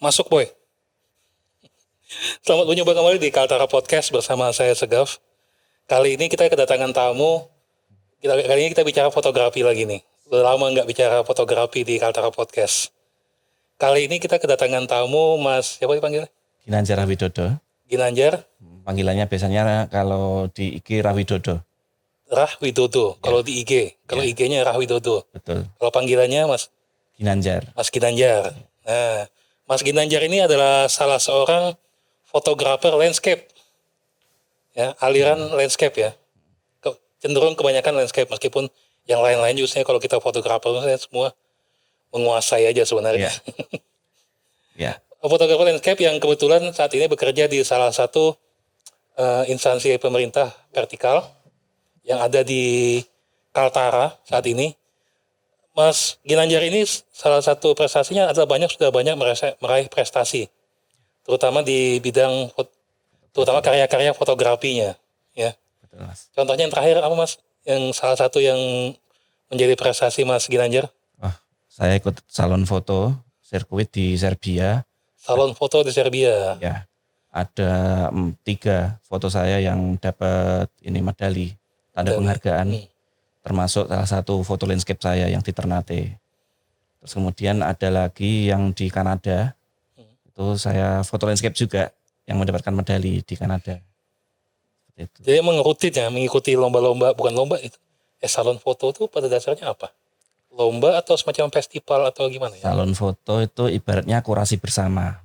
Masuk boy. Selamat berjumpa kembali di Kaltara Podcast bersama saya Segaf. Kali ini kita kedatangan tamu. Kali ini kita bicara fotografi lagi nih. Udah lama nggak bicara fotografi di Kaltara Podcast. Kali ini kita kedatangan tamu Mas, siapa dipanggil? Ginanjar Rahwidodo. Ginanjar? Panggilannya biasanya kalau di IG Rahwidodo. Rahwidodo, kalau di IG. Kalau IG-nya Rahwidodo. Betul. Kalau panggilannya Mas? Ginanjar. Mas Ginanjar. Nah, Mas Ginanjar ini adalah salah seorang fotografer landscape. Ya, aliran landscape ya. Cenderung kebanyakan landscape, meskipun yang lain-lain justru kalau kita fotografer semua menguasai aja sebenarnya. Ya. Fotografer landscape yang kebetulan saat ini bekerja di salah satu instansi pemerintah vertikal yang ada di Kaltara saat ini. Mas Ginanjar ini salah satu prestasinya adalah sudah banyak meraih prestasi, terutama di bidang terutama karya-karya fotografinya, ya. Betul, Mas. Contohnya yang terakhir apa Mas? Yang salah satu yang menjadi prestasi Mas Ginanjar? Saya ikut salon foto sirkuit di Serbia. Salon foto di Serbia. Ya. Ada 3 foto saya yang dapat medali, tanda penghargaan. Termasuk salah satu foto landscape saya yang di Ternate. Terus kemudian ada lagi yang di Kanada. Itu saya foto landscape juga yang mendapatkan medali di Kanada. Itu. Jadi mengikuti lomba-lomba, bukan lomba itu. Salon foto itu pada dasarnya apa? Lomba atau semacam festival atau gimana ya? Salon foto itu ibaratnya kurasi bersama,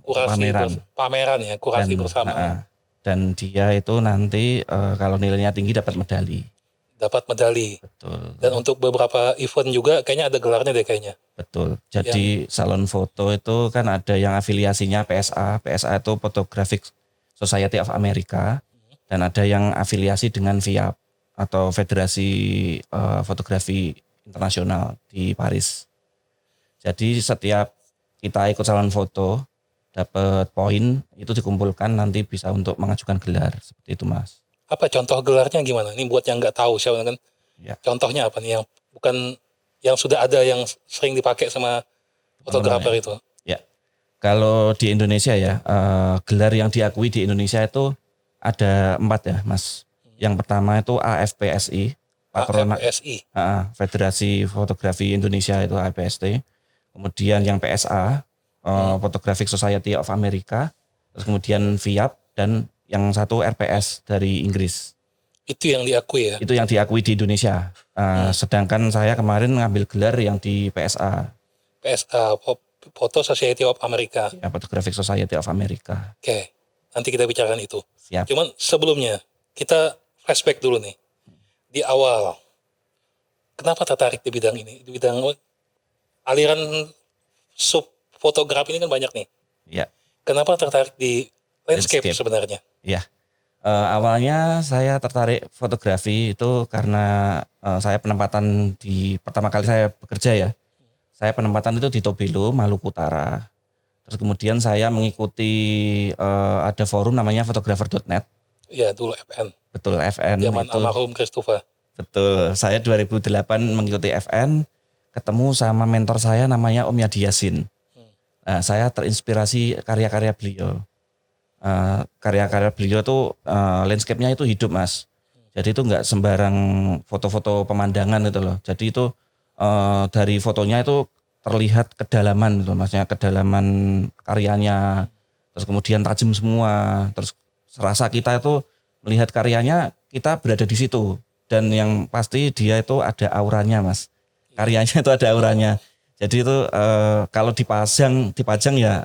pameran ya, kurasi bersama. Dan dia itu nanti kalau nilainya tinggi dapat medali. Betul. Dan untuk beberapa event juga kayaknya ada gelarnya deh kayaknya. Betul. Jadi salon foto itu kan ada yang afiliasinya PSA. PSA itu Photographic Society of America. Dan ada yang afiliasi dengan FIAP atau Federasi Fotografi Internasional di Paris. Jadi setiap kita ikut salon foto dapat poin itu dikumpulkan nanti bisa untuk mengajukan gelar seperti itu Mas. Apa contoh gelarnya gimana? Ini buat yang nggak tahu siapa kan? Ya. Contohnya apa nih yang bukan yang sudah ada yang sering dipakai sama fotografer itu? Ya. Kalau di Indonesia ya gelar yang diakui di Indonesia itu ada 4 ya Mas. Yang pertama itu AFPSI. AFPSI. Federasi Fotografi Indonesia itu AFPST. Kemudian yang PSA Photographic Society of America. Terus kemudian FIAP dan yang satu RPS dari Inggris. Itu yang diakui ya? Itu yang diakui di Indonesia. Sedangkan saya kemarin ngambil gelar yang di PSA. PSA, Photo Society of America. Ya, Photographic Society of America. Oke, nanti kita bicarakan itu. Siap. Cuman sebelumnya, kita flashback dulu nih. Di awal, kenapa tertarik di bidang ini? Di bidang aliran sub fotografi ini kan banyak nih. Ya. Kenapa tertarik di landscape sebenarnya? Ya, awalnya saya tertarik fotografi itu karena saya penempatan pertama kali saya bekerja ya. Saya penempatan itu di Tobelo, Maluku Utara. Terus kemudian saya mengikuti ada forum namanya photographer.net. Iya, dulu FN. Betul, FN. Zaman almarhum Christopher. Betul, saya 2008 mengikuti FN, ketemu sama mentor saya namanya Om Yadi Yasin. Nah, saya terinspirasi karya-karya beliau. Karya-karya beliau tuh landscape-nya itu hidup Mas. Jadi itu nggak sembarang foto-foto pemandangan gitu loh. Jadi itu dari fotonya itu terlihat kedalaman gitu, maksudnya kedalaman karyanya. Terus kemudian tajam semua. Terus rasa kita itu melihat karyanya kita berada di situ. Dan yang pasti dia itu ada auranya Mas. karyanya itu ada auranya. Jadi itu kalau dipajang ya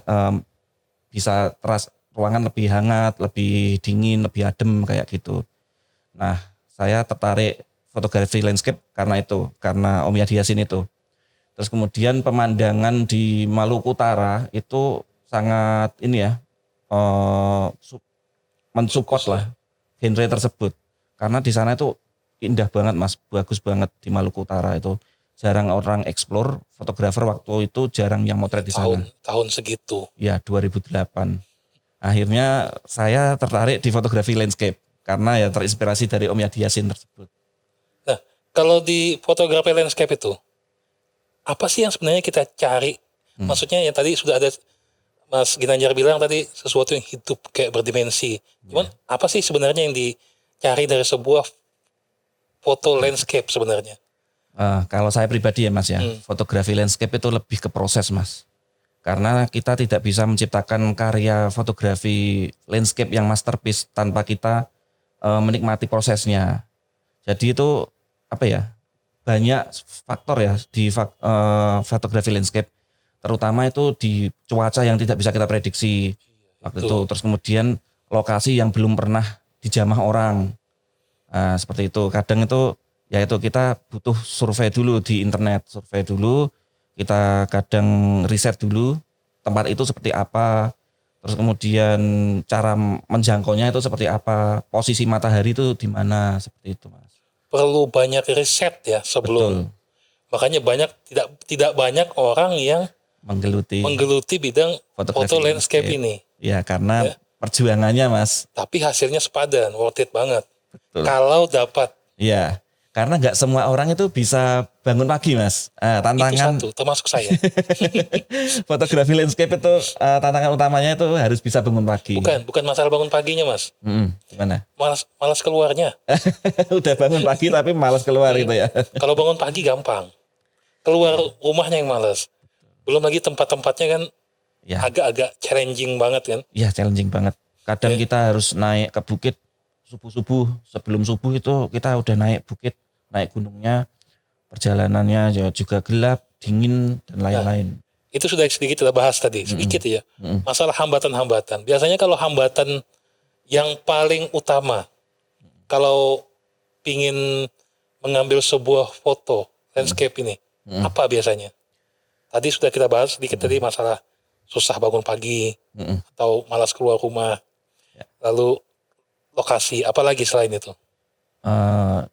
bisa ruangan lebih hangat, lebih dingin, lebih adem kayak gitu. Nah, saya tertarik fotografi landscape karena Om Yadi Yasin itu. Terus kemudian pemandangan di Maluku Utara itu sangat ini ya, mensupport lah genre tersebut. Karena di sana itu indah banget Mas, bagus banget di Maluku Utara itu. Jarang orang explore, fotografer waktu itu jarang yang motret di sana. Tahun segitu. Ya, 2008. Akhirnya saya tertarik di fotografi landscape karena ya terinspirasi dari Om Yadi Yasin tersebut. Nah, kalau di fotografi landscape itu, apa sih yang sebenarnya kita cari? Maksudnya yang tadi sudah ada Mas Ginanjar bilang tadi sesuatu yang hidup kayak berdimensi. Cuman apa sih sebenarnya yang dicari dari sebuah foto landscape sebenarnya? Kalau saya pribadi ya Mas ya, fotografi landscape itu lebih ke proses Mas. Karena kita tidak bisa menciptakan karya fotografi landscape yang masterpiece tanpa kita menikmati prosesnya. Jadi itu apa ya, banyak faktor ya di fotografi landscape. Terutama itu di cuaca yang tidak bisa kita prediksi waktu itu. Terus kemudian lokasi yang belum pernah dijamah orang. Nah, seperti itu. Kadang itu ya itu kita butuh survei dulu di internet, survei dulu. Kita kadang riset dulu tempat itu seperti apa. Terus kemudian cara menjangkaunya itu seperti apa. Posisi matahari itu di mana, seperti itu Mas. Perlu banyak riset ya sebelum. Betul. Makanya tidak banyak orang yang menggeluti bidang foto landscape ini. Ya karena perjuangannya Mas. Tapi hasilnya sepadan, worth it banget. Betul. Kalau dapat. Iya, karena nggak semua orang itu bisa bangun pagi Mas. Tantangan itu satu, termasuk saya. fotografi landscape itu tantangan utamanya itu harus bisa bangun pagi. Bukan masalah bangun paginya Mas. Gimana? Malas keluarnya. Udah bangun pagi tapi malas keluar gitu ya. Kalau bangun pagi gampang. Keluar rumahnya yang malas. Belum lagi tempat-tempatnya kan agak-agak challenging banget kan. Iya, challenging banget. Kadang kita harus naik ke bukit subuh-subuh, sebelum subuh itu kita udah naik bukit, naik gunungnya, perjalanannya juga gelap, dingin dan lain-lain. Itu sudah sedikit kita bahas tadi, sedikit ya. Masalah hambatan-hambatan. Biasanya kalau hambatan yang paling utama, kalau pingin mengambil sebuah foto landscape ini, apa biasanya? Tadi sudah kita bahas sedikit tadi masalah susah bangun pagi atau malas keluar rumah. Lalu lokasi, apalagi selain itu?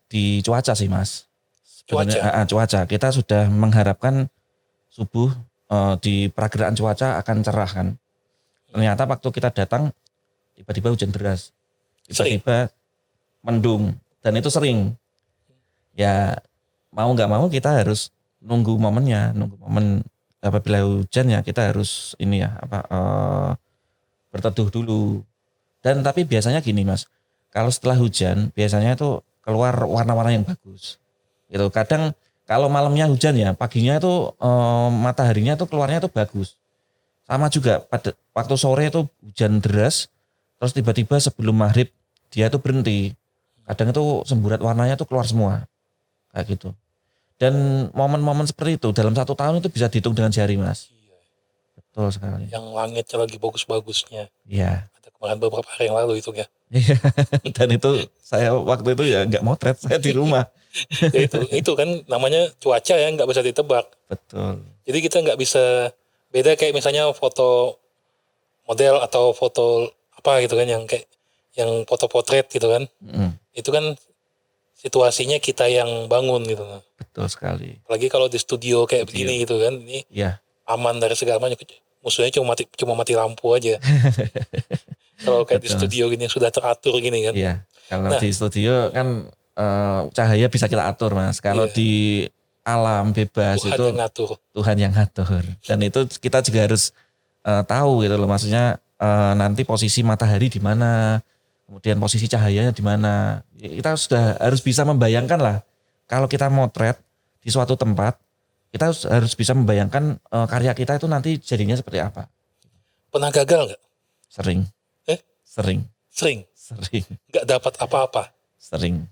Di cuaca sih Mas. Cuaca. Kita sudah mengharapkan subuh di perkiraan cuaca akan cerah kan. Ternyata waktu kita datang tiba-tiba hujan deras. Tiba-tiba mendung dan itu sering. Ya mau nggak mau kita harus nunggu momen apabila hujan ya kita harus berteduh dulu. Dan tapi biasanya gini Mas, kalau setelah hujan biasanya itu keluar warna-warna yang bagus. Gitu. Kadang kalau malamnya hujan ya paginya itu mataharinya itu keluarnya itu bagus. Sama juga pada waktu sore itu hujan deras, terus tiba-tiba sebelum maghrib dia itu berhenti. Kadang itu semburat warnanya itu keluar semua, kayak gitu. Dan momen-momen seperti itu dalam 1 tahun itu bisa dihitung dengan jari Mas. Betul sekali. Yang langitnya lagi bagus-bagusnya. Iya. Ada kemarin beberapa hari yang lalu itu ya. Iya. Dan itu saya waktu itu ya nggak motret, saya di rumah. Ya itu kan namanya cuaca ya, nggak bisa ditebak. Betul. Jadi kita nggak bisa beda kayak misalnya foto model atau foto apa gitu kan yang kayak yang foto potret gitu kan. Itu kan situasinya kita yang bangun gitu. Betul sekali. Apalagi kalau di studio kayak begini gitu kan, ini aman dari segala macam. Musuhnya cuma mati lampu aja. Kalau kayak di studio gini sudah teratur gini kan. Iya. Kalau di studio kan cahaya bisa kita atur Mas. Kalau di alam bebas Tuhan yang ngatur. Dan itu kita juga harus tahu gitu loh. Maksudnya nanti posisi matahari di mana, kemudian posisi cahayanya di mana. Kita sudah harus bisa membayangkan lah. Kalau kita motret di suatu tempat, kita harus bisa membayangkan karya kita itu nanti jadinya seperti apa. Pernah gagal nggak? Sering. Sering. Nggak dapat apa-apa. Sering.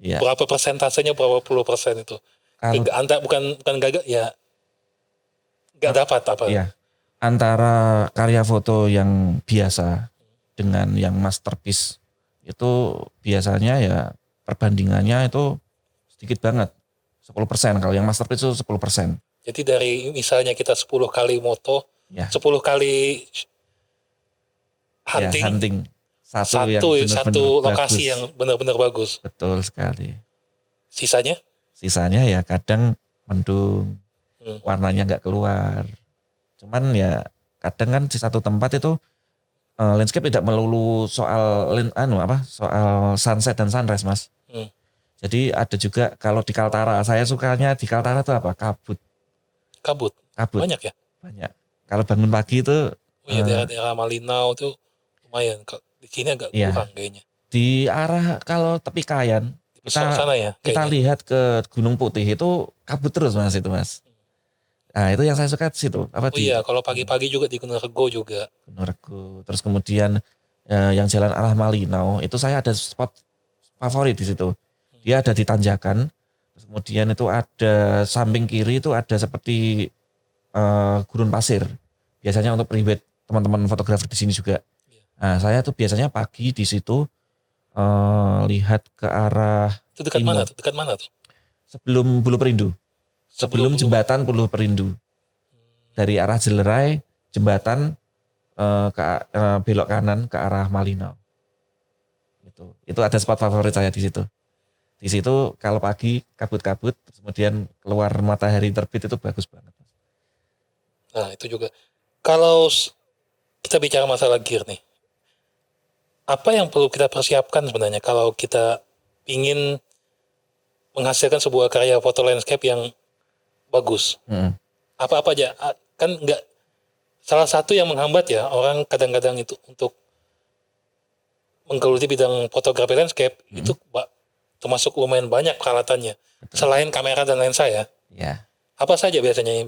Ya. Berapa persentasenya, berapa puluh persen itu? Kalau bukan gagal ya, nggak dapat apa. ya antara karya foto yang biasa dengan yang masterpiece itu biasanya ya perbandingannya itu sedikit banget. 10%, kalau yang masterpiece itu 10%. Jadi dari misalnya kita 10 kali moto, Ya, 10 kali ya, hunting, hunting. Satu yang satu benar-benar lokasi bagus. yang benar-benar bagus. Betul sekali. Sisanya Ya kadang mendung, warnanya nggak keluar. Cuman ya kadang kan di satu tempat itu landscape tidak melulu soal soal sunset dan sunrise, Mas. Jadi ada juga kalau di Kaltara, saya sukanya di Kaltara itu apa? Kabut. banyak ya. Banyak. Kalau bangun pagi itu Ya daerah Malinau tuh lumayan. Di sini agak kurang kayaknya. Di arah kalau tepi Kayan Sana ya. Kita lihat ke Gunung Putih itu kabut terus, Mas, itu, Mas. Nah, itu yang saya suka di situ. Kalau pagi-pagi juga di Gunung Rego juga. Gunung Rego. Terus kemudian yang jalan arah Malinau itu saya ada spot favorit di situ. Dia ada di tanjakan. Terus kemudian itu ada samping kiri itu ada seperti gurun pasir. Biasanya untuk private teman-teman fotografer di sini juga. Nah, saya tuh biasanya pagi di situ lihat ke arah itu dekat mana tuh? Sebelum Bulu Perindu. Sebelum jembatan Bulu Perindu. Dari arah Jelerai, jembatan belok kanan ke arah Malinau. Itu ada spot favorit saya di situ. Di situ kalau pagi kabut-kabut, kemudian keluar matahari terbit itu bagus banget. Nah, itu juga. Kalau kita bicara masalah gear nih, apa yang perlu kita persiapkan sebenarnya kalau kita ingin menghasilkan sebuah karya foto landscape yang bagus? Apa-apa aja? Kan nggak, salah satu yang menghambat ya orang kadang-kadang itu untuk menggeluti bidang fotografi landscape itu termasuk lumayan banyak peralatannya. Betul. Selain kamera dan lensa ya. Apa saja biasanya yang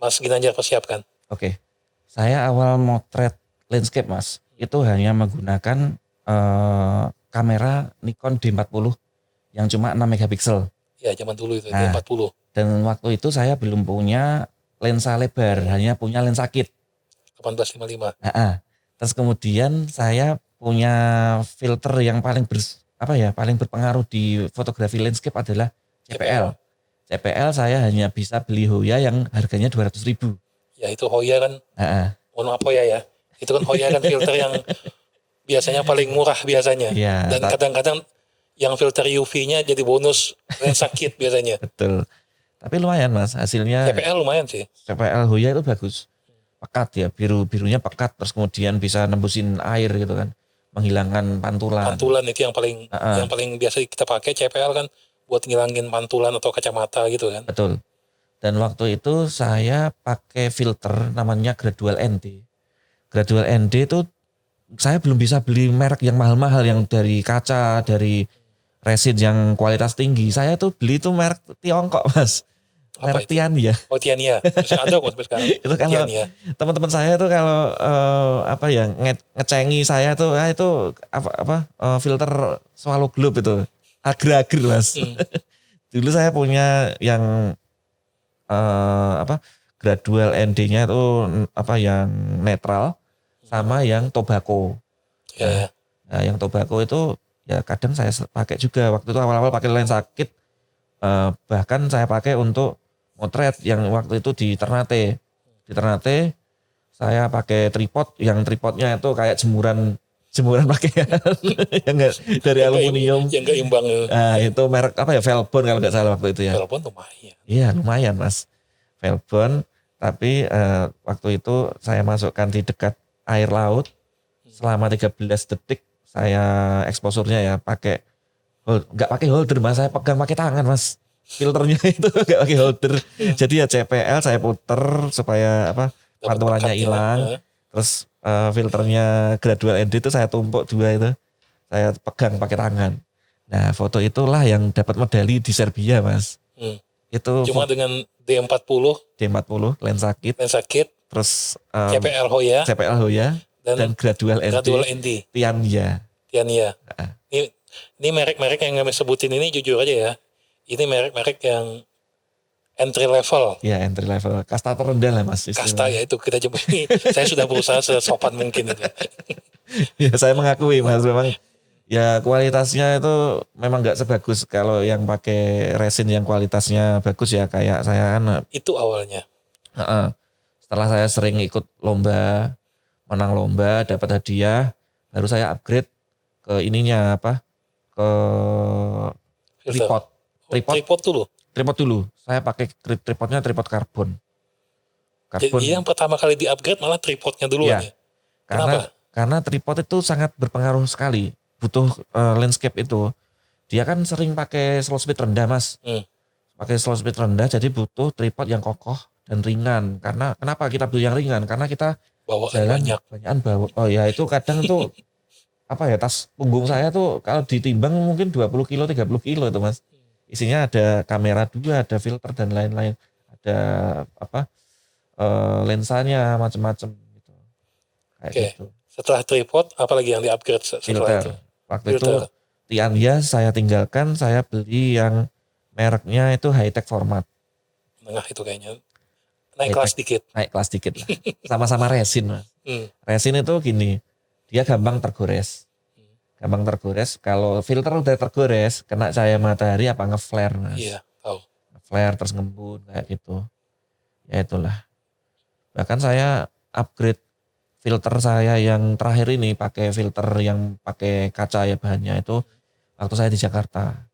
Mas Ginanjar persiapkan? Oke. Saya awal motret landscape, Mas, itu hanya menggunakan kamera Nikon D40 yang cuma 6 megapiksel. Ya, zaman dulu itu D40. Dan waktu itu saya belum punya lensa lebar, hanya punya lensa kit 18-55. Terus kemudian saya punya filter yang paling berpengaruh di fotografi landscape adalah CPL. CPL saya hanya bisa beli Hoya yang harganya 200.000. Ya, itu Hoya kan. Mohon maaf Hoya ya. Itu kan Hoya kan filter yang biasanya paling murah biasanya. Ya, dan kadang-kadang yang filter UV-nya jadi bonus lensa kit biasanya. Betul. Tapi lumayan, Mas, hasilnya. CPL lumayan sih. CPL Hoya itu bagus. Pekat ya, birunya pekat, terus kemudian bisa nembusin air gitu kan. Menghilangkan pantulan. Pantulan itu yang paling biasa kita pakai, CPL kan buat ngilangin pantulan atau kacamata gitu kan. Betul. Dan waktu itu saya pakai filter namanya Gradual ND. Gradual ND itu saya belum bisa beli merek yang mahal-mahal yang dari kaca, dari resin yang kualitas tinggi. Saya tuh beli tuh merek Tiongkok, Mas. Merek Tiania. Oh, Tiania. Masih ada kok sampai sekarang. Itu kalau teman-teman saya tuh kalau ngecengi saya tuh itu filter Swallow Globe itu. Ager-ager, Mas. Dulu saya punya yang Gradual ND-nya itu yang netral sama yang tobacco. Nah, yang tobacco itu ya kadang saya pakai juga. Waktu itu awal-awal pakai lensa kit, bahkan saya pakai untuk motret yang waktu itu di Ternate. Di Ternate saya pakai tripod, yang tripodnya itu kayak jemuran pakaian yang dari aluminium. Yang enggak imbang. Nah, itu merek Velbon kalau nggak salah waktu itu ya. Velbon lumayan. Iya, lumayan, Mas. Velbon, tapi waktu itu saya masukkan di dekat air laut selama 13 detik. Saya exposure-nya ya nggak pakai holder, Mas, saya pegang pakai tangan, Mas. Filternya itu nggak pakai holder. Jadi ya CPL saya puter supaya pantulannya hilang. Terus filternya Gradual ND itu saya tumpuk 2 itu. Saya pegang pakai tangan. Nah, foto itulah yang dapat medali di Serbia, Mas. Itu cuma dengan D40 lensa kit. Terus CPL Hoya dan Gradual ND. Tiania. Ini merek-merek yang kami sebutin ini jujur aja ya. Ini merek-merek yang entry level. Ya entry level, kasta terendah lah mas. Kasta ya itu kita coba ini. Saya sudah berusaha sesopan mungkin itu. Ya saya mengakui mas, memang ya kualitasnya itu memang nggak sebagus kalau yang pakai resin yang kualitasnya bagus ya, kayak saya kan. Itu awalnya. Setelah saya sering ikut lomba, menang lomba, dapat hadiah, baru saya upgrade ke ininya apa? Ke Filter. tripod. Tripod dulu. Dulu. Saya pakai tripodnya tripod karbon. Jadi yang pertama kali di-upgrade malah tripodnya duluan ya. Kenapa? Karena tripod itu sangat berpengaruh sekali. Butuh landscape itu. Dia kan sering pakai slow speed rendah mas. Pakai slow speed rendah, jadi butuh tripod yang kokoh dan ringan. Karena kenapa kita beli yang ringan? Karena kita Bawaan jalan banyakan bawa. Oh ya itu kadang tuh apa ya, tas punggung saya tuh kalau ditimbang mungkin 20 kilo 30 kilo itu mas. Isinya ada kamera juga, ada filter dan lain-lain, ada apa lensanya macam-macam gitu. Kayak gitu. Setelah tripod, apalagi yang di-upgrade setelah Filter. itu? Waktu itu Tiandia saya tinggalkan, saya beli yang mereknya itu high tech format. Menengah itu kayaknya. Naik kelas dikit. Naik kelas dikit lah. Sama-sama resin mas. Resin itu gini, dia gampang tergores. Gampang tergores. Kalau filter udah tergores, kena cahaya matahari apa nge-flare mas. Iya, tahu. Nge-flare terus ngembun kayak gitu. Ya itulah. Bahkan saya upgrade filter saya yang terakhir ini pakai filter yang pakai kaca ya bahannya itu waktu saya di Jakarta.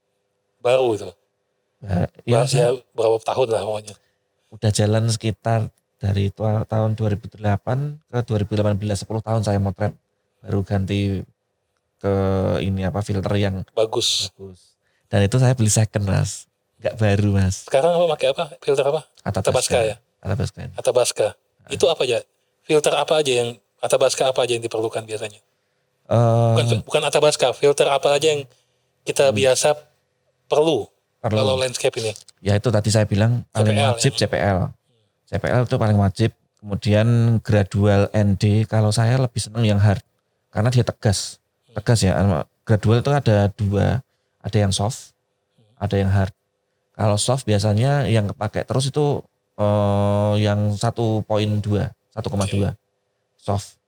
Baru itu. Ya berapa tahun lah pokoknya. Udah jalan sekitar dari tahun 2008 ke 2018, 10 tahun saya motret. Baru ganti ke ini apa filter yang bagus. Dan itu saya beli second mas, nggak baru mas. Sekarang pakai apa? Filter apa? Athabasca ya. Athabasca. Itu apa aja? Filter apa aja yang Athabasca apa aja yang diperlukan biasanya? Bukan Athabasca, filter apa aja yang kita biasa perlu kalau landscape ini? Ya itu tadi saya bilang paling wajib CPL. CPL itu paling wajib. Kemudian gradual ND, kalau saya lebih senang yang hard karena dia tegas ya. Gradual itu ada dua, ada yang soft, ada yang hard. Kalau soft biasanya yang kepake terus itu yang 1.2, 1,2 soft.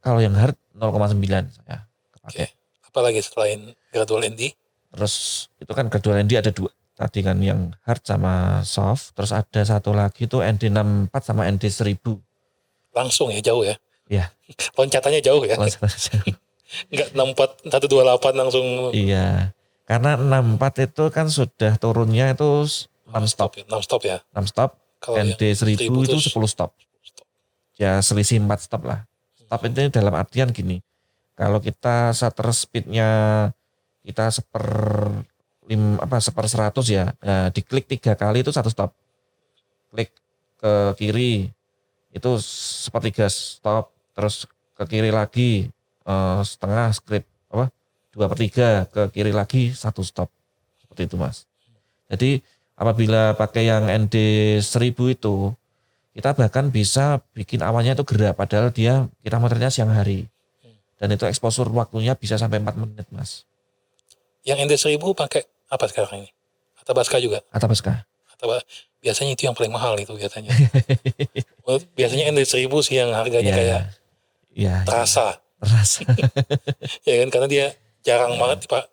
Kalau yang hard 0,9 saya kepake. Apalagi selain gradual ND? Terus itu kan gradual ND ada dua. Tadi kan yang hard sama soft. Terus ada satu lagi tuh ND64 sama ND1000. Langsung ya, jauh ya? Iya. Loncatannya jauh ya? Loncatannya jauh. Enggak 64, 128 langsung. Iya. Karena 64 itu kan sudah turunnya itu 6 stop. 6 stop ya? 6 stop. ND1000 itu 10 stop. Ya selisih 4 stop lah. Stop itu dalam artian gini. Kalau kita shutter speednya kita seper 100 ya. Nah, diklik 3 kali itu 1 stop. Klik ke kiri itu sepertiga stop. Terus ke kiri lagi setengah script 2/3 ke kiri lagi 1 stop. Seperti itu mas. Jadi apabila pakai yang ND1000 itu kita bahkan bisa bikin awannya itu gerak padahal kita motretnya siang hari. Dan itu exposure waktunya bisa sampai 4 menit mas. Yang ND1000 pakai apa sekarang ini? Athabasca juga? Athabasca. Biasanya itu yang paling mahal itu biasanya. Biasanya ND1000 sih yang harganya kayak terasa. Ya kan, karena dia jarang banget Pak,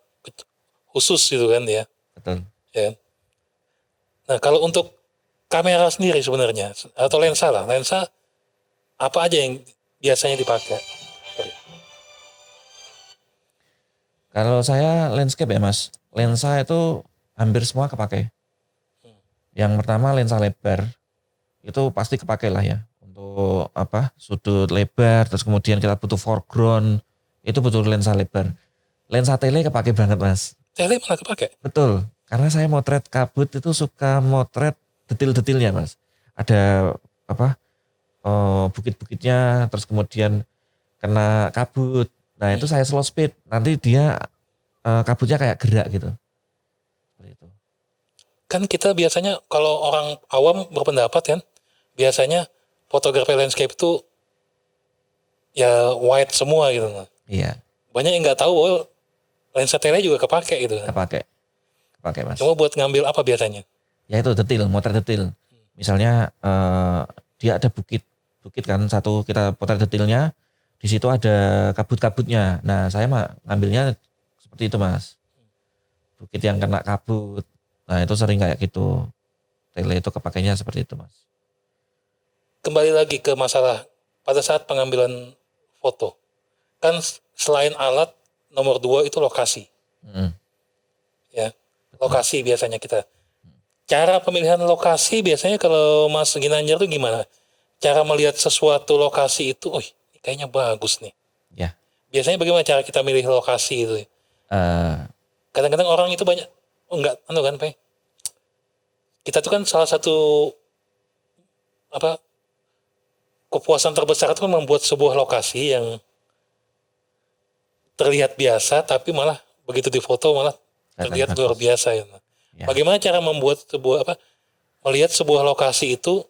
khusus gitu kan ya. Betul. Ya. Nah kalau untuk kamera sendiri sebenarnya atau lensa apa aja yang biasanya dipakai? Kalau saya landscape ya mas, lensa itu hampir semua kepake. Yang pertama lensa lebar, itu pasti kepake lah ya. Untuk sudut lebar, terus kemudian kita butuh foreground, itu butuh lensa lebar. Lensa tele kepake banget mas. Tele malah kepake? Betul, karena saya motret kabut itu suka motret detil-detilnya mas. Ada bukit-bukitnya, terus kemudian kena kabut. Nah itu saya slow speed, nanti dia kabutnya kayak gerak gitu. Seperti itu. Kan kita biasanya kalau orang awam berpendapat kan, biasanya fotografi landscape itu ya wide semua gitu. Iya. Banyak yang nggak tahu bahwa lensa tele juga kepake gitu. Kepake mas. Cuma buat ngambil apa biasanya? Ya itu detail, motret detail. Misalnya dia ada bukit kan satu, kita potret detailnya, di situ ada kabut-kabutnya. Nah saya mah ngambilnya seperti itu Mas, bukit yang kena kabut. Nah itu sering kayak gitu. Tele itu kepakainya seperti itu Mas. Kembali lagi ke masalah pada saat pengambilan foto, kan selain alat, nomor 2 itu lokasi. Ya, lokasi biasanya kita. Cara pemilihan lokasi biasanya kalau Mas Ginanjar itu gimana? Cara melihat sesuatu lokasi itu, oh ini kayaknya bagus nih. Ya. Biasanya bagaimana cara kita milih lokasi itu? Kadang-kadang orang itu banyak, oh enggak, kan Pak? Kita tuh kan salah satu kepuasan terbesar itu membuat sebuah lokasi yang terlihat biasa, tapi malah begitu difoto malah terlihat luar biasa. Ya. Bagaimana cara membuat melihat sebuah lokasi itu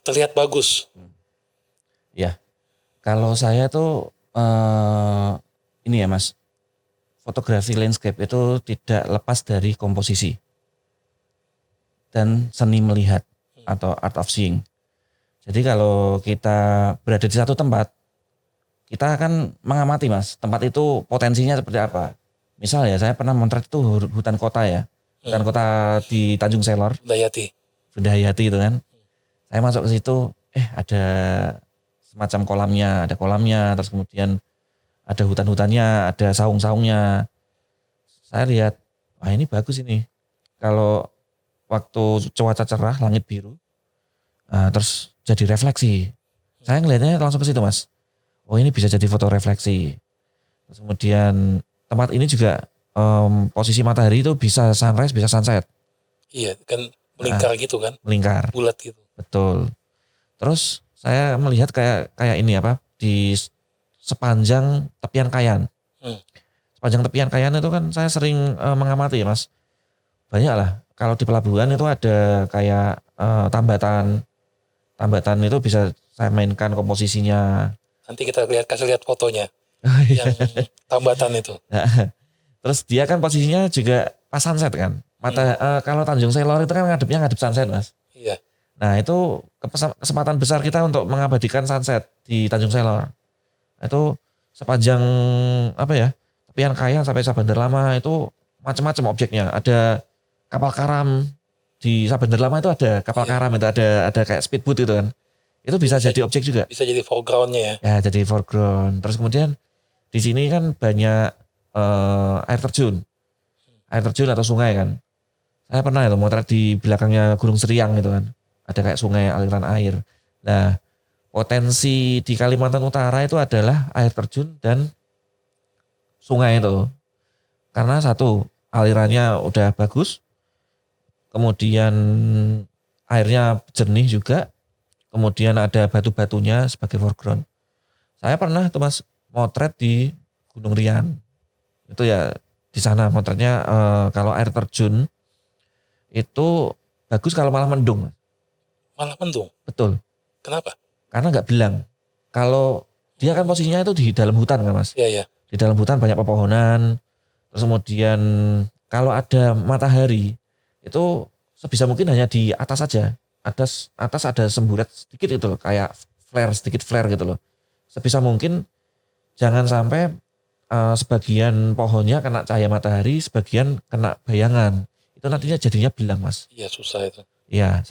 terlihat bagus? Ya, kalau saya tuh ini ya Mas, fotografi landscape itu tidak lepas dari komposisi dan seni melihat atau art of seeing. Jadi kalau kita berada di satu tempat, kita akan mengamati Mas, tempat itu potensinya seperti apa. Misal ya, saya pernah motret itu hutan kota ya, hutan kota di Tanjung Selor, Bunda Hayati itu kan. Saya masuk ke situ, ada semacam ada kolamnya, terus kemudian ada hutan-hutannya, ada saung-saungnya. Saya lihat, wah ini bagus ini. Kalau waktu cuaca cerah, langit biru, terus jadi refleksi. Saya ngelihatnya langsung ke situ Mas. Oh ini bisa jadi foto refleksi. Terus kemudian tempat ini juga posisi matahari itu bisa sunrise, bisa sunset. Iya kan melingkar gitu kan. Melingkar. Bulat gitu. Betul. Terus saya melihat kayak ini di sepanjang tepian Kayan. Sepanjang tepian Kayan itu kan saya sering mengamati ya Mas. Banyak lah. Kalau di pelabuhan itu ada kayak tambatan. Tambatan itu bisa saya mainkan komposisinya. Nanti kita kasih lihat fotonya. Yang tambatan itu. Terus dia kan posisinya juga pas sunset kan. Kalau Tanjung Selor itu kan ngadep sunset Mas. Iya. Nah itu kesempatan besar kita untuk mengabadikan sunset di Tanjung Selor. Itu sepanjang tepian Kayan sampai Sabandar Lama itu macam-macam objeknya. Ada kapal karam di Sabandar Lama, itu ada kapal karam, itu ada kayak speedboat itu kan. Itu bisa jadi objek juga. Bisa jadi foregroundnya ya. Ya jadi foreground. Terus kemudian di sini kan banyak air terjun atau sungai kan. Saya pernah itu motret di belakangnya Gunung Seriang gitu kan. Ada kayak sungai, aliran air. Nah potensi di Kalimantan Utara itu adalah air terjun dan sungai itu. Karena satu, alirannya udah bagus. Kemudian airnya jernih juga. Kemudian ada batu-batunya sebagai foreground. Saya pernah tuh Mas motret di Gunung Rian. Itu ya di sana motretnya kalau air terjun itu bagus kalau malah mendung. Malah mendung? Betul. Kenapa? Karena nggak bilang. Kalau dia kan posisinya itu di dalam hutan kan Mas. Iya. Di dalam hutan banyak pepohonan. Terus kemudian kalau ada matahari itu sebisa mungkin hanya di atas saja. Atas ada semburat sedikit itu loh, kayak sedikit flare gitu loh. Sebisa mungkin jangan sampai sebagian pohonnya kena cahaya matahari, sebagian kena bayangan. Itu nantinya jadinya bilang Mas. Iya susah itu. Iya,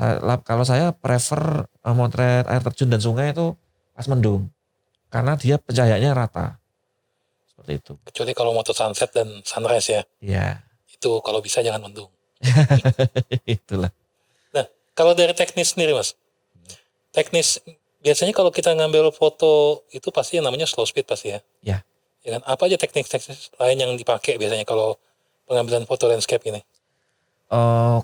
kalau saya prefer motret air terjun dan sungai itu pas mendung. Karena dia pencahayaannya rata. Seperti itu. Kecuali kalau moto sunset dan sunrise ya. Iya. Itu kalau bisa jangan mendung. Itulah. Nah, kalau dari teknis sendiri Mas. Teknis biasanya kalau kita ngambil foto itu pasti yang namanya slow speed pasti ya. Ya. Ya kan? Apa aja teknik-teknik lain yang dipakai biasanya kalau pengambilan foto landscape ini?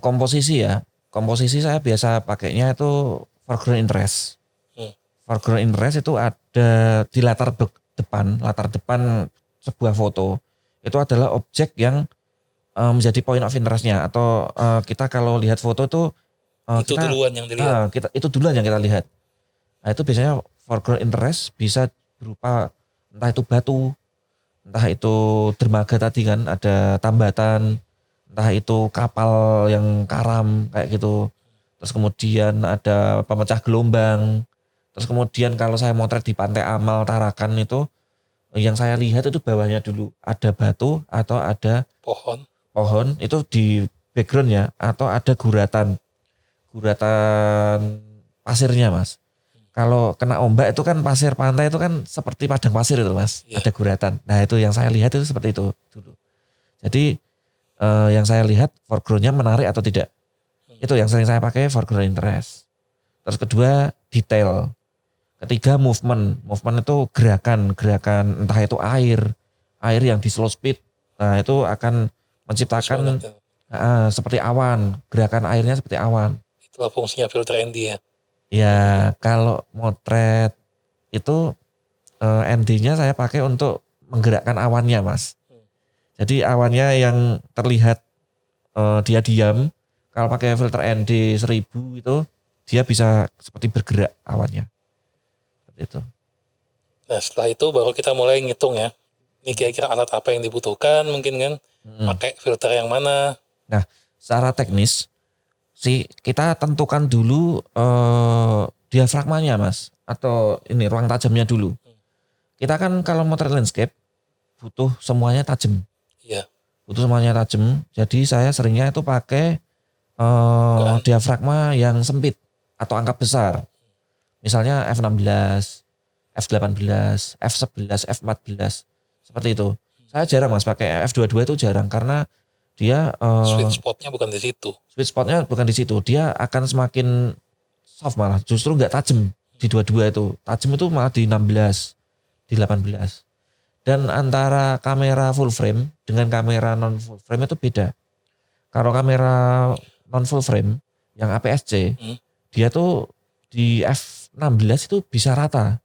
Komposisi ya. Komposisi saya biasa pakainya itu foreground interest. Foreground interest itu ada di latar depan sebuah foto. Itu adalah objek yang menjadi point of interest-nya, atau kita kalau lihat foto itu duluan yang dilihat. Itu duluan yang kita lihat. Nah, itu biasanya foreground interest bisa berupa entah itu batu, entah itu dermaga tadi kan, ada tambatan, entah itu kapal yang karam kayak gitu. Terus kemudian ada pemecah gelombang. Terus kemudian kalau saya motret di Pantai Amal Tarakan itu, yang saya lihat itu bawahnya dulu ada batu atau ada Pohon. pohon itu di background ya, atau ada guratan pasirnya mas. Kalau kena ombak itu kan pasir pantai itu kan seperti padang pasir itu mas, Iya. ada guratan. Nah itu yang saya lihat itu seperti itu dulu. Jadi yang saya lihat foregroundnya menarik atau tidak. Itu yang sering saya pakai foreground interest. Terus kedua detail. Ketiga movement. Movement itu gerakan entah itu air yang di slow speed. Nah itu akan menciptakan Banget, ya. seperti awan, gerakan airnya seperti awan. Itulah fungsinya filter ND ya. Ya kalau motret itu ND-nya saya pakai untuk menggerakkan awannya mas. Jadi awannya yang terlihat dia diam. Kalau pakai filter ND 1000 itu dia bisa seperti bergerak awannya. Seperti itu. Nah setelah itu baru kita mulai ngitung ya. Ini kira-kira alat apa yang dibutuhkan mungkin kan. Pakai filter yang mana. Nah secara teknis kita tentukan dulu diafragmanya mas. Atau ini ruang tajamnya dulu. Kita kan kalau motret landscape butuh semuanya tajam. Iya. Butuh semuanya tajam. Jadi saya seringnya itu pakai diafragma yang sempit atau angka besar. Misalnya F16, F18, F11, F14. Seperti itu. Saya jarang mas pakai F22 itu jarang karena dia Sweet spotnya bukan di situ. Sweet spotnya bukan di situ. Dia akan semakin soft malah. Justru nggak tajam di 22 itu. Tajam itu malah di 16, di 18. Dan antara kamera full frame dengan kamera non full frame itu beda. Kalau kamera non full frame yang APS-C, dia tuh di F16 itu bisa rata.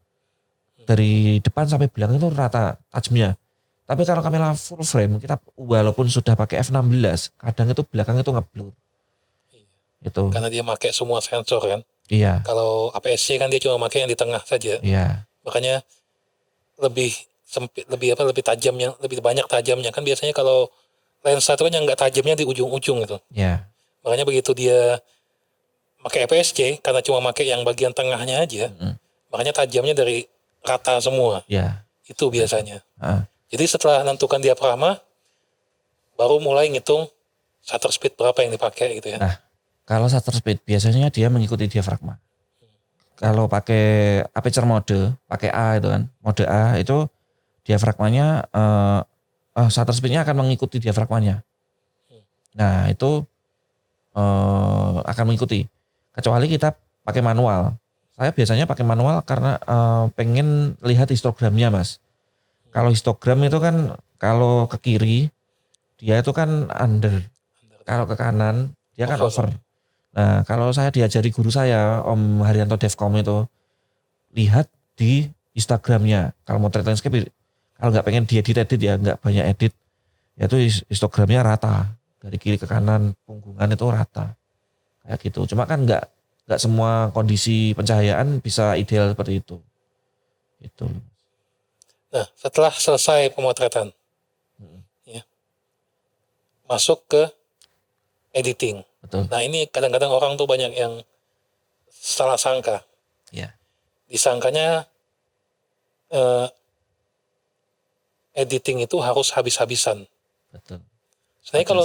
Dari depan sampai belakang itu rata tajamnya. Tapi kalau kamera full frame, kita walaupun sudah pakai F16, kadang itu belakang itu ngeblur. Itu. Karena dia pakai semua sensor kan. Iya. Kalau APS-C kan dia cuma pakai yang di tengah saja. Iya. Makanya lebih sempit, lebih tajamnya, lebih banyak tajamnya kan biasanya kalau lensa itu kan yang nggak tajamnya di ujung-ujung gitu. Iya. Makanya begitu dia pakai APS-C karena cuma pakai yang bagian tengahnya aja, makanya tajamnya dari rata semua. Iya. Itu biasanya. Jadi setelah menentukan diafragma, baru mulai ngitung shutter speed berapa yang dipakai gitu ya. Nah, kalau shutter speed biasanya dia mengikuti diafragma. Kalau pakai aperture mode, pakai A itu kan, mode A itu diafragmanya, shutter speednya akan mengikuti diafragmanya. Nah itu akan mengikuti. Kecuali kita pakai manual. Saya biasanya pakai manual karena pengen lihat histogramnya mas. Kalau histogram itu kan kalau ke kiri dia itu kan under. Kalau ke kanan dia kan over. Nah kalau saya diajari guru saya Om Haryanto Devkom itu lihat di Instagramnya. Kalau mau landscape kalau nggak pengen diedit ya nggak banyak edit. Ya itu histogramnya rata dari kiri ke kanan punggungan itu rata kayak gitu. Cuma kan nggak semua kondisi pencahayaan bisa ideal seperti itu. Itu. Nah, setelah selesai pemotretan, ya, masuk ke editing. Betul. Nah, ini kadang-kadang orang tuh banyak yang salah sangka. Ya. Disangkanya editing itu harus habis-habisan. Betul. Sebenarnya kalau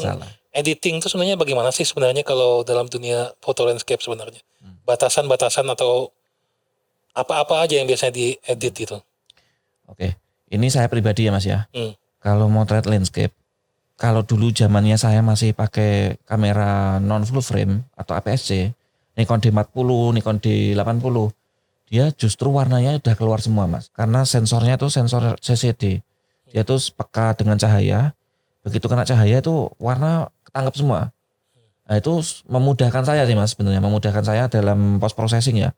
editing itu sebenarnya bagaimana sih sebenarnya kalau dalam dunia foto landscape sebenarnya? Batasan-batasan atau apa-apa aja yang biasanya diedit itu? Oke, ini saya pribadi ya mas ya. Kalau motret landscape, kalau dulu zamannya saya masih pakai kamera non full frame atau APS-C, Nikon D40, Nikon D80, dia justru warnanya udah keluar semua mas. Karena sensornya tuh sensor CCD, dia tuh peka dengan cahaya. Begitu kena cahaya itu warna ketangkep semua. Nah itu memudahkan saya sih mas sebenarnya, memudahkan saya dalam post processing ya.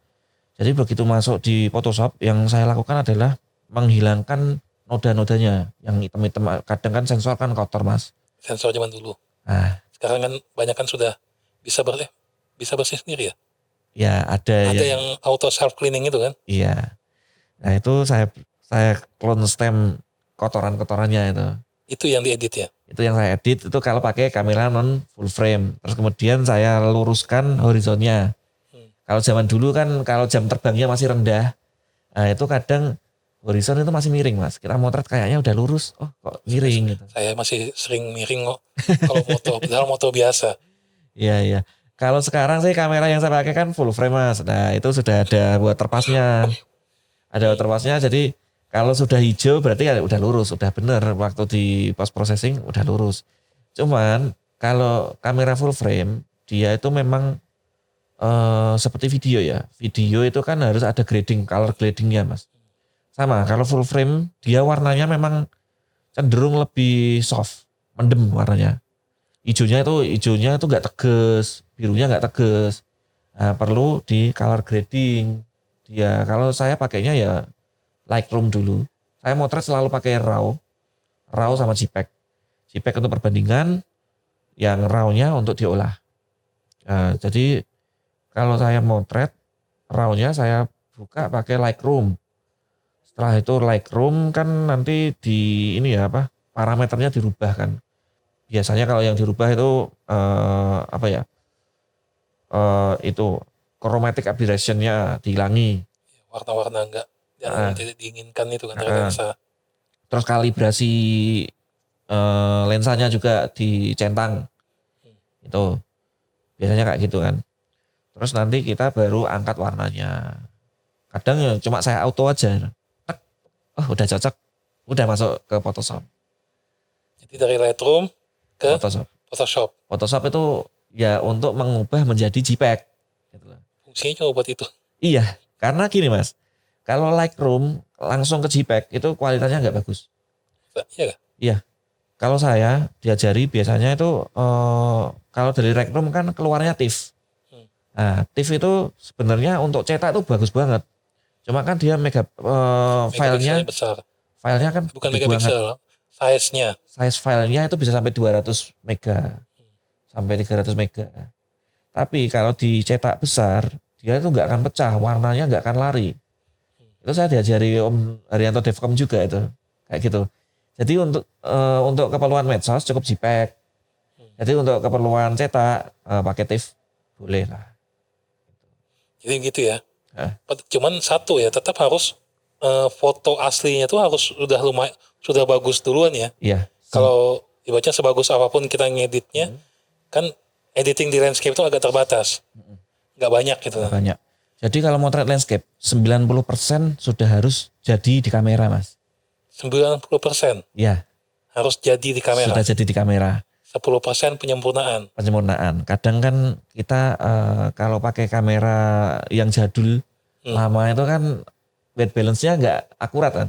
Jadi begitu masuk di Photoshop yang saya lakukan adalah menghilangkan noda-nodanya yang hitam-hitam. Kadang kan sensor kan kotor mas. Sensor zaman dulu. Sekarang kan banyak kan sudah bisa bersih sendiri ya. Ya ada yang auto self cleaning itu kan. Iya. Nah itu saya clone stem kotoran-kotorannya itu. Itu yang diedit ya? Itu yang saya edit itu kalau pakai kamera non full frame. Terus kemudian saya luruskan horizonnya. Kalau zaman dulu kan kalau jam terbangnya masih rendah, nah itu kadang horizon itu masih miring mas. Kita motret kayaknya udah lurus, oh kok miring gitu. Saya masih sering miring kok kalau moto, padahal moto biasa. Iya iya. Kalau sekarang sih kamera yang saya pakai kan full frame mas. Nah itu sudah ada waterpassnya. Ada waterpassnya jadi kalau sudah hijau berarti ya udah lurus, udah bener waktu di post processing udah lurus. Cuman kalau kamera full frame dia itu memang seperti video ya. Video itu kan harus ada grading, color gradingnya mas. Sama kalau full frame dia warnanya memang cenderung lebih soft, mendem warnanya. Hijaunya itu nggak tegas, birunya nggak tegas. Nah, perlu di color grading. Dia kalau saya pakainya ya Lightroom dulu. Saya motret selalu pakai RAW sama JPEG. JPEG untuk perbandingan, yang RAW-nya untuk diolah. Nah, jadi kalau saya motret RAW-nya saya buka pakai Lightroom. Setelah itu Lightroom kan nanti di ini ya apa parameternya dirubah kan. Biasanya kalau yang dirubah itu apa ya? Itu chromatic aberration-nya dihilangi. Warna-warna enggak yang tidak diinginkan itu kan lensa. Terus kalibrasi lensanya juga dicentang. Itu biasanya kayak gitu kan. Terus nanti kita baru angkat warnanya. Kadang ya cuma saya auto aja. Oh udah cocok, udah masuk ke Photoshop. Jadi dari Lightroom ke Photoshop. Photoshop itu ya untuk mengubah menjadi JPEG. Gitu. Fungsinya cuma buat itu? Iya, karena gini mas, kalau Lightroom langsung ke JPEG itu kualitasnya nggak bagus. Iya gak? Iya, kalau saya diajari biasanya itu kalau dari Lightroom kan keluarnya TIFF. Nah, TIFF itu sebenarnya untuk cetak itu bagus banget. Cuma kan dia filenya besar. Filenya kan bukan megapiksel, size filenya itu bisa sampai 200 mega sampai 300 mega. Tapi kalau dicetak besar, dia itu nggak akan pecah, warnanya nggak akan lari. Itu saya diajari Om Haryanto Devcom juga itu, kayak gitu. Jadi untuk keperluan medsos cukup JPEG. Jadi untuk keperluan cetak pakai TIFF boleh lah. Jadi gitu ya. Cuman satu ya, tetap harus foto aslinya tuh harus sudah bagus duluan ya. Iya. Kalau dibaca sebagus apapun kita ngeditnya, kan editing di landscape itu agak terbatas. Nggak banyak gitu. Nggak banyak. Jadi kalau motret landscape 90% sudah harus jadi di kamera mas. 90%? Iya. Harus jadi di kamera? Sudah jadi di kamera. 10% penyempurnaan? Penyempurnaan. Kadang kan kita kalau pakai kamera yang jadul, lama itu kan white balance-nya nggak akurat kan.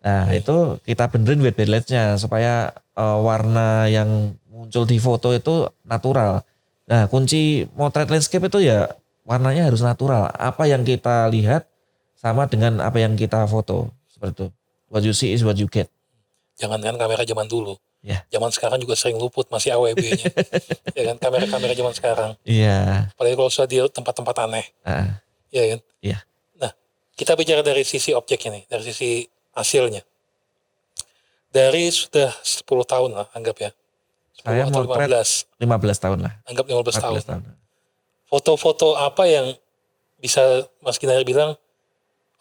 Nah itu kita benerin white balance-nya supaya warna yang muncul di foto itu natural. Nah kunci motret landscape itu ya warnanya harus natural. Apa yang kita lihat sama dengan apa yang kita foto. Seperti itu. What you see is what you get. Jangankan kamera zaman dulu. Ya. Zaman sekarang juga sering luput masih AWB-nya. Ya kan kamera-kamera zaman sekarang. Iya. Apalagi kalau sudah di tempat-tempat aneh. Iya kan? Iya. Nah, kita bicara dari sisi objek ini, dari sisi hasilnya. Dari sudah 10 tahun lah anggap ya. 10 saya atau motret 15 tahun lah. Anggap 15 tahun. Foto-foto apa yang bisa Mas Ginanjar bilang,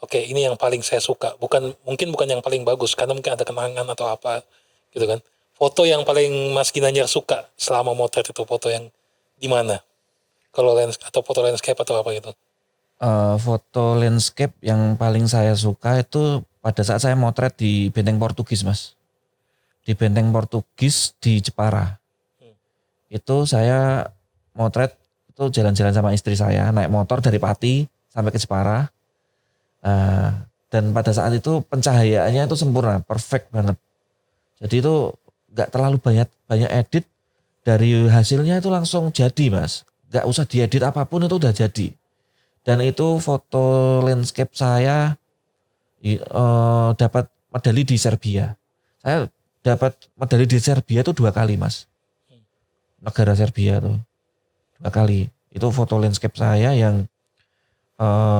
oke, ini yang paling saya suka. Mungkin bukan yang paling bagus, karena mungkin ada kenangan atau apa gitu kan. Foto yang paling Mas Ginanjar suka selama motret itu foto yang di mana? Kalau atau foto landscape atau apa gitu? Foto landscape yang paling saya suka itu pada saat saya motret di Benteng Portugis mas. Di Benteng Portugis di Jepara. Itu saya motret itu jalan-jalan sama istri saya, naik motor dari Pati sampai ke Jepara. Dan pada saat itu pencahayaannya itu sempurna, perfect banget. Jadi itu nggak terlalu banyak edit, dari hasilnya itu langsung jadi mas. Nggak usah diedit apapun itu udah jadi. Dan itu foto landscape saya dapat medali di Serbia. Saya dapat medali di Serbia itu 2 kali mas. Negara Serbia tuh 2 kali. Itu foto landscape saya yang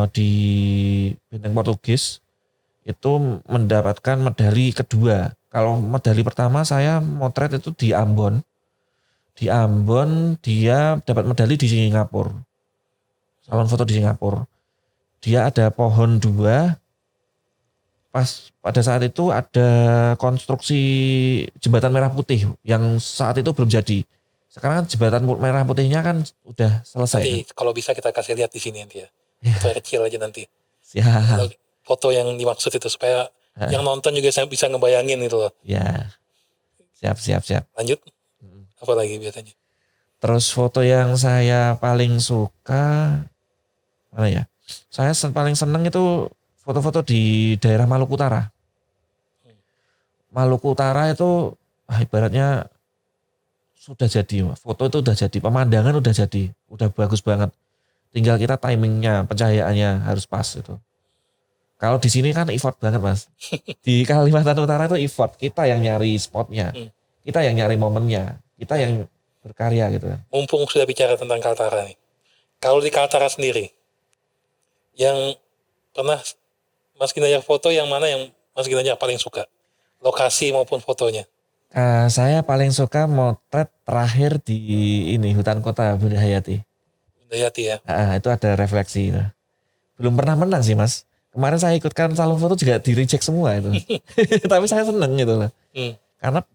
di Benteng Portugis itu mendapatkan medali kedua. Kalau medali pertama saya motret itu di Ambon. Di Ambon dia dapat medali di Singapura. Salon foto di Singapura. Dia ada pohon 2. Pas pada saat itu ada konstruksi jembatan merah putih yang saat itu belum jadi. Sekarang kan jembatan merah putihnya kan udah selesai. Nanti kalau bisa kita kasih lihat di sini nanti ya. Ya. Foto kecil aja nanti. Siap. Foto yang dimaksud itu supaya yang nonton juga bisa ngebayangin itu loh. Ya. Siap. Lanjut. Apa lagi biasanya? Terus foto yang saya paling suka mana ya? Saya paling seneng itu foto-foto di daerah Maluku Utara. Maluku Utara itu ibaratnya sudah jadi, foto itu udah jadi, pemandangan udah jadi, udah bagus banget. Tinggal kita timingnya, pencahayaannya harus pas itu. Kalau di sini kan effort banget mas. Di Kalimantan Utara itu effort, kita yang nyari spotnya, kita yang nyari momennya, kita yang berkarya gitu kan. Mumpung sudah bicara tentang Kaltara nih, kalau di Kaltara sendiri, yang pernah Mas Ginanjar foto yang mana yang Mas Ginanjar paling suka? Lokasi maupun fotonya? Saya paling suka motret terakhir di ini hutan kota Bunda Hayati. Bunda Hayati ya. Itu ada refleksi. Belum pernah menang sih mas. Kemarin saya ikutkan salon foto juga di reject semua itu. Tapi saya seneng gitu loh. Karena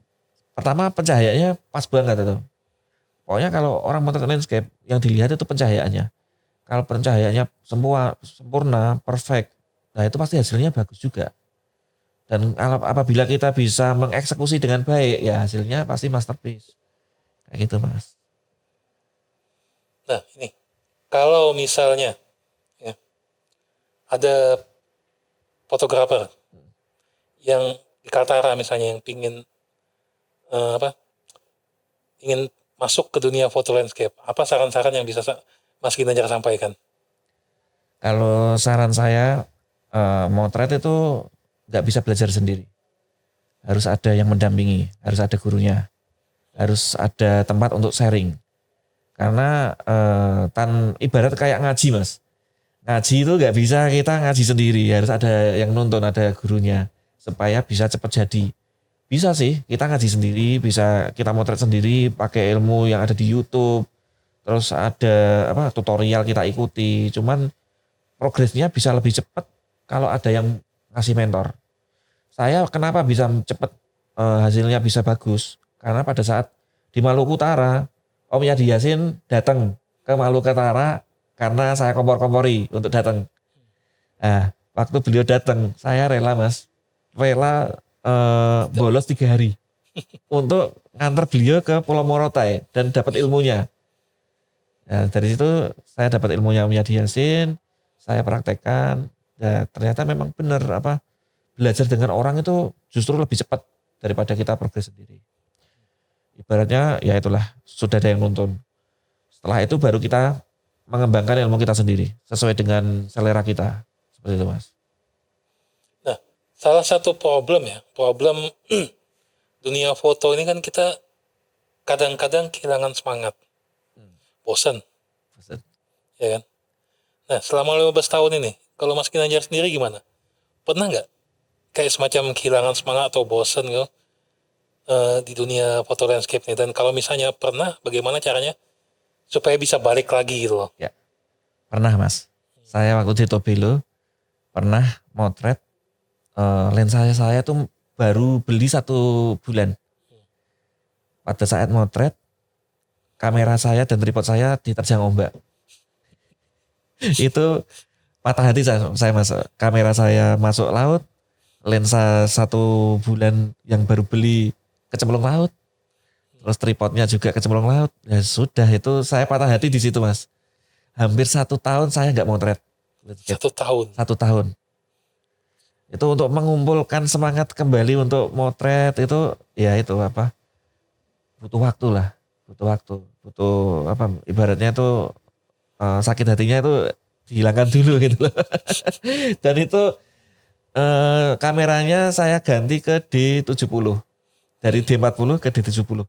pertama pencahayaannya pas banget itu. Pokoknya kalau orang motret landscape yang dilihat itu pencahayaannya. Kalau pencahayaannya sempurna, perfect. Nah itu pasti hasilnya bagus juga. Dan apabila kita bisa mengeksekusi dengan baik, ya hasilnya pasti masterpiece. Kayak gitu mas. Nah ini, kalau misalnya ya, ada fotografer yang di Kaltara misalnya yang ingin masuk ke dunia foto landscape, apa saran-saran yang bisa Mas Ginanjar sampaikan? Kalau saran saya, motret itu nggak bisa belajar sendiri. Harus ada yang mendampingi, harus ada gurunya, harus ada tempat untuk sharing. Karena ibarat kayak ngaji mas. Ngaji itu nggak bisa kita ngaji sendiri, harus ada yang nonton, ada gurunya supaya bisa cepat jadi. Bisa sih kita ngaji sendiri, bisa kita motret sendiri pakai ilmu yang ada di YouTube. Terus ada tutorial kita ikuti. Cuman progresnya bisa lebih cepat kalau ada yang ngasih mentor. Saya kenapa bisa cepat hasilnya bisa bagus? Karena pada saat di Maluku Utara, Om Yadi Yasin datang ke Maluku Utara karena saya kompor-kompori untuk datang. Nah, waktu beliau datang, saya rela mas, bolos 3 hari untuk nganter beliau ke Pulau Morotai dan dapat ilmunya. Nah, dari situ saya dapat ilmunya Om Yadi Yasin, saya praktekkan. Ya, ternyata memang benar belajar dengan orang itu justru lebih cepat daripada kita progres sendiri. Ibaratnya ya itulah sudah ada yang nonton. Setelah itu baru kita mengembangkan ilmu kita sendiri sesuai dengan selera kita. Seperti itu mas. Nah, salah satu problem dunia foto ini kan kita kadang-kadang kehilangan semangat. Bosan. Ya kan? Nah, selama 15 tahun ini, kalau Mas Ginanjar sendiri gimana? Pernah nggak kayak semacam kehilangan semangat atau bosan gitu di dunia foto landscape ini? Dan kalau misalnya pernah, bagaimana caranya supaya bisa balik lagi gitu loh? Ya, pernah mas. Saya waktu di Tobelo pernah motret lensa saya tuh baru beli 1 bulan. Pada saat motret, kamera saya dan tripod saya diterjang ombak. Itu patah hati saya mas. Kamera saya masuk laut, lensa 1 bulan yang baru beli kecemplung laut, terus tripodnya juga kecemplung laut. Ya sudah, itu saya patah hati di situ mas. Hampir 1 tahun saya nggak motret. 1 tahun. 1 tahun. Itu untuk mengumpulkan semangat kembali untuk motret itu ya itu butuh waktu lah, butuh ibaratnya tuh sakit hatinya itu dihilangkan dulu gitu loh. Dan itu kameranya saya ganti ke D70. Dari D40 ke D70.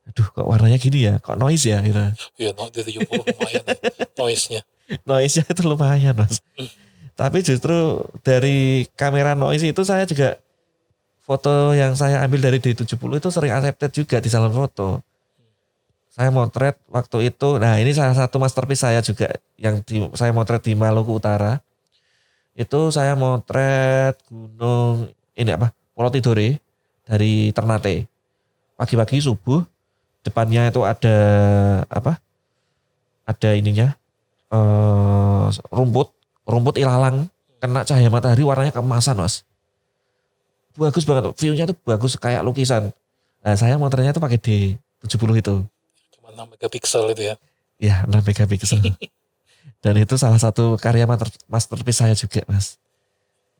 Aduh kok warnanya gini ya, kok noise ya gitu. Iya, D70 lumayan noise-nya. Noise-nya itu lumayan mas. Tapi justru dari kamera noise itu saya juga foto yang saya ambil dari D70 itu sering accepted juga di salon foto. Saya motret waktu itu, nah ini salah satu masterpiece saya juga yang saya motret di Maluku Utara. Itu saya motret gunung ini apa? Pulau Tidore dari Ternate. Pagi-pagi subuh, depannya itu ada apa? Ada ininya rumput ilalang kena cahaya matahari warnanya keemasan mas. Bagus banget, view-nya tuh bagus kayak lukisan. Nah saya motretnya tuh pakai D70 itu. Cuma 6 megapiksel itu ya. Ya 6 megapiksel. Dan itu salah satu karya masterpiece saya juga mas.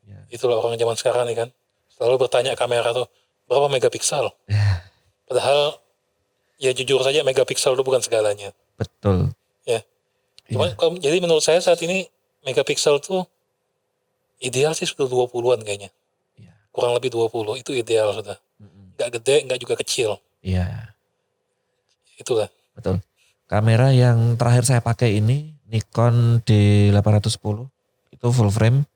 Ya. Itulah orang zaman sekarang nih kan. Selalu bertanya kamera tuh berapa megapiksel. Ya, Padahal ya jujur saja megapiksel itu bukan segalanya. betul. Ya. Cuma Ya. jadi menurut saya saat ini megapiksel tuh ideal sih sudah 20-an kayaknya. Ya. Kurang lebih 20 itu ideal sudah. Nggak gede, nggak juga kecil. Iya, Itulah. betul. Kamera yang terakhir saya pakai ini Nikon D810 itu full frame.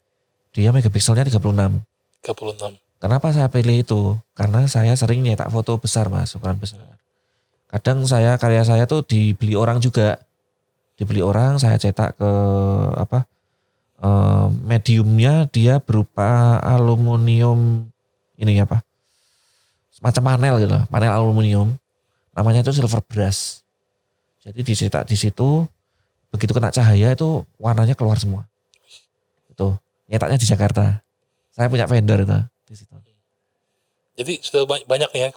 Dia megapikselnya 36. 36. Kenapa saya pilih itu? Karena saya sering nyetak foto besar mas, ukuran besar. Kadang karya saya tuh dibeli orang juga. Dibeli orang, saya cetak ke apa? Mediumnya dia berupa aluminium ini apa? Semacam panel gitu, panel aluminium. Namanya itu silver brass. Jadi dicetak di situ, begitu kena cahaya itu warnanya keluar semua. Itu nyetaknya di Jakarta. Saya punya vendor itu di situ. Jadi sudah banyak nih ya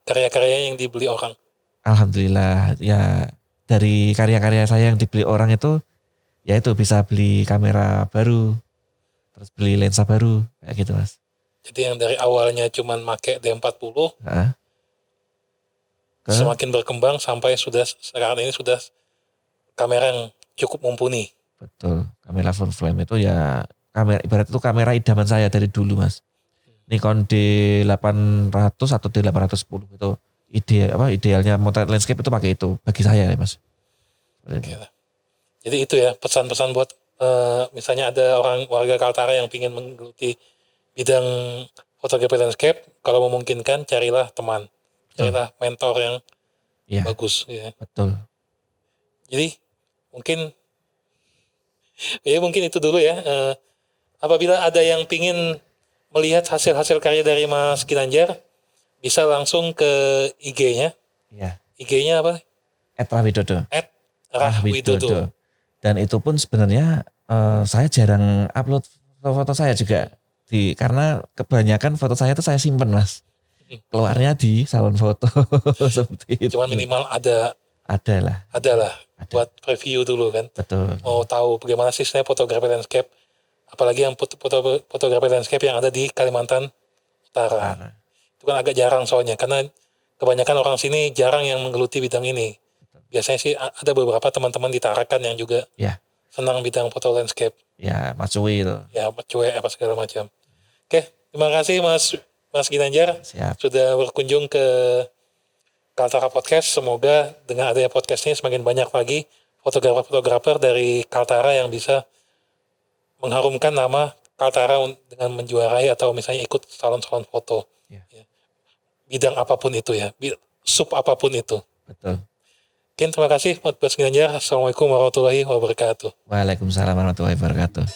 karya-karya yang dibeli orang. Alhamdulillah ya dari karya-karya saya yang dibeli orang itu ya itu bisa beli kamera baru, terus beli lensa baru kayak gitu mas. Jadi yang dari awalnya cuman make D40 Nah, semakin berkembang sampai sudah sekarang ini sudah kamera yang cukup mumpuni. betul, kamera full frame itu ya kamera ibarat itu kamera idaman saya dari dulu mas. Nikon D800 atau D810 itu idealnya motret landscape itu pakai itu bagi saya ya mas. Oke. Jadi itu ya pesan-pesan buat misalnya ada orang warga Kaltara yang ingin menggeluti bidang fotografi landscape, kalau memungkinkan carilah teman, carilah mentor yang Iya, bagus. Ya. betul. Jadi mungkin itu dulu ya. Apabila ada yang ingin melihat hasil-hasil karya dari Mas Ginanjar, bisa langsung ke IG-nya. Iya. IG-nya apa? @rahwidodo. @rahwidodo. Dan itu pun sebenarnya saya jarang upload foto-foto saya juga karena kebanyakan foto saya itu saya simpen mas. Keluarnya di salon foto seperti itu. Cuman minimal ada lah. buat review dulu kan. Betul. Mau tahu bagaimana sih sebenarnya fotografi landscape, apalagi yang fotografi landscape yang ada di Kalimantan Utara. Itu kan agak jarang soalnya karena kebanyakan orang sini jarang yang menggeluti bidang ini. Biasanya sih ada beberapa teman-teman di Tarakan yang juga senang bidang foto landscape. Ya, Mas Cuy itu. Ya, cuek apa segala macam. Oke, terima kasih Mas Ginanjar. Siap. Sudah berkunjung ke Kaltara Podcast. Semoga dengan adanya podcast ini semakin banyak lagi fotografer-fotografer dari Kaltara yang bisa mengharumkan nama Kaltara dengan menjuarai atau misalnya ikut salon-salon foto. Ya. Bidang apapun itu ya, sub apapun itu. Betul. Oke, terima kasih Mas Ginanjar. Assalamualaikum warahmatullahi wabarakatuh. Waalaikumsalam warahmatullahi wabarakatuh.